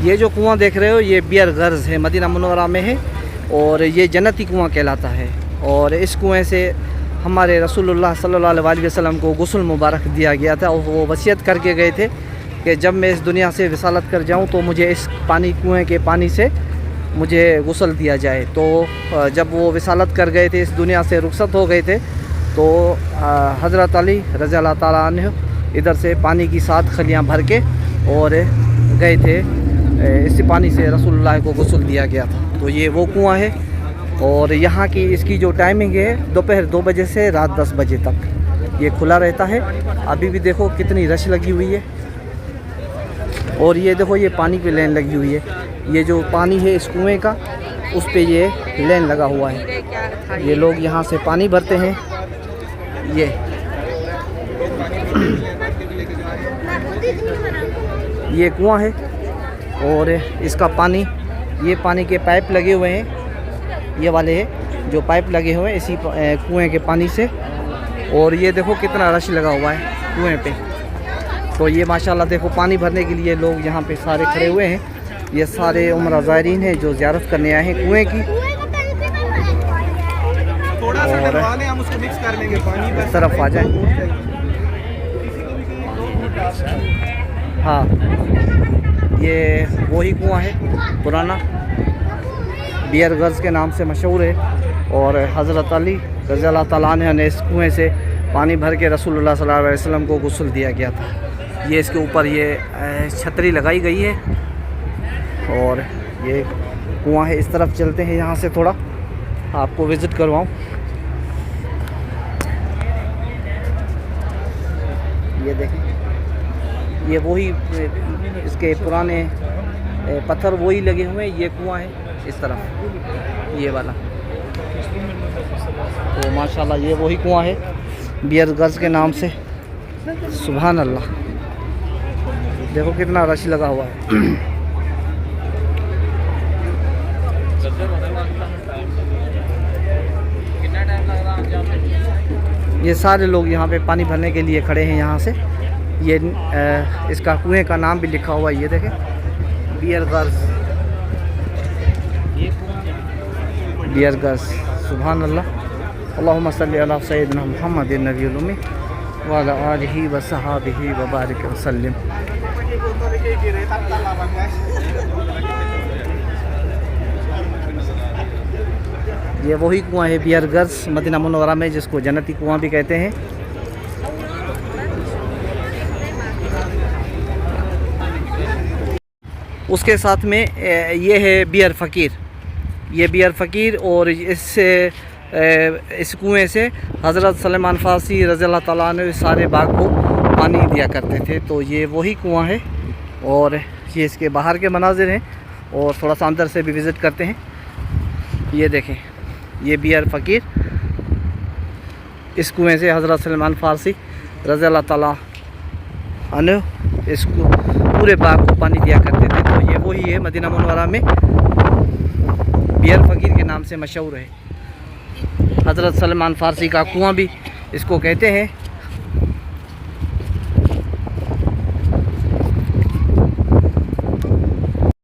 ये जो कुआं देख रहे हो ये बियर गर्ज है, मदीना मुनव्वरा में है और ये जन्नती कुआं कहलाता है। और इस कुएं से हमारे रसूलुल्लाह सल्लल्लाहु अलैहि वसल्लम को गुस्ल मुबारक दिया गया था और वो वसीयत करके गए थे कि जब मैं इस दुनिया से विसालत कर जाऊं तो मुझे इस कुएं के पानी से मुझे गुस्ल दिया जाए। तो जब वो विसालत कर गए थे, इस दुनिया से रुखसत हो गए थे, तो हज़रत अली रज़ी अल्लाह ताला अन्हु इधर से पानी की 7 खलियाँ भर के और गए थे। इसी पानी से रसूलुल्लाह को गुस्ल दिया गया था। तो ये वो कुआं है और यहाँ की इसकी जो टाइमिंग है दोपहर 2 बजे से रात 10 बजे तक ये खुला रहता है। अभी भी देखो कितनी रश लगी हुई है और ये देखो ये पानी की लाइन लगी हुई है। ये जो पानी है इस कुएं का, उस पे ये लाइन लगा हुआ है। ये लोग यहाँ से पानी भरते हैं। ये कुआं है और इसका पानी, ये पानी के पाइप लगे हुए हैं, ये वाले हैं जो पाइप लगे हुए हैं इसी कुएं के पानी से। और ये देखो कितना रश लगा हुआ है कुएं पे। तो ये माशाल्लाह देखो पानी भरने के लिए लोग यहाँ पे सारे खड़े हुए हैं। ये सारे उम्रा ज़ायरीन हैं जो ज़ियारत करने आए हैं कुएं की। और हम उसको मिक्स कर लेंगे, पानी इस तरफ आ जाए। हाँ, ये वही कुआं है पुराना, बियर गर्ज के नाम से मशहूर है। और हज़रत अली रज़ी अल्लाह ताला अन्हु ने इस कुएं से पानी भर के रसूलुल्लाह सल्लल्लाहु अलैहि वसल्लम को गुस्ल दिया गया था। ये इसके ऊपर ये छतरी लगाई गई है और ये कुआं है। इस तरफ चलते हैं, यहाँ से थोड़ा आपको विज़िट करवाऊँ। ये देखें, ये वही इसके पुराने पत्थर वही लगे हुए हैं। ये कुआं है इस तरफ, ये वाला। तो माशाल्लाह ये वही कुआं है बियर गर्ज के नाम से। सुभान अल्लाह, देखो कितना रश लगा हुआ है। ये सारे लोग यहाँ पे पानी भरने के लिए खड़े हैं। यहाँ से ये इसका कुएं का नाम भी लिखा हुआ है, ये देखें, बियर गर्ज, बियर गर्ज। सुभान अल्लाह, अल्लाहुम्मा सल्ली अला सय्यिदिना मुहम्मदिन नबिय्यिल उम्मी व अला आलिहि व सहाबिहि व बारिक व सल्लिम। ये वही कुआं है बियर गर्ज मदीना मुनव्वरा में, जिसको जन्नती कुआं भी कहते हैं। उसके साथ में ये है बियर फ़कीर, ये बियर फ़कीर। और इस कुएं से हज़रत सलेमान फ़ारसी रज़ी अल्लाह ताला अन्हु सारे बाग को पानी दिया करते थे। तो ये वही कुआं है और ये इसके बाहर के मनाजिर हैं। और थोड़ा सा अंदर से भी विज़िट करते हैं। ये देखें, ये बियर फ़कीर, इस कुएं से हज़रत सलेमान फ़ारसी रज़ी अल्लाह ताला अन्हु इसको पूरे बाग को पानी दिया करते थे। तो ये वही है, मदीना मुनव्वरा में बियर फ़कीर के नाम से मशहूर है। हज़रत सलेमान फ़ारसी का कुआं भी इसको कहते हैं।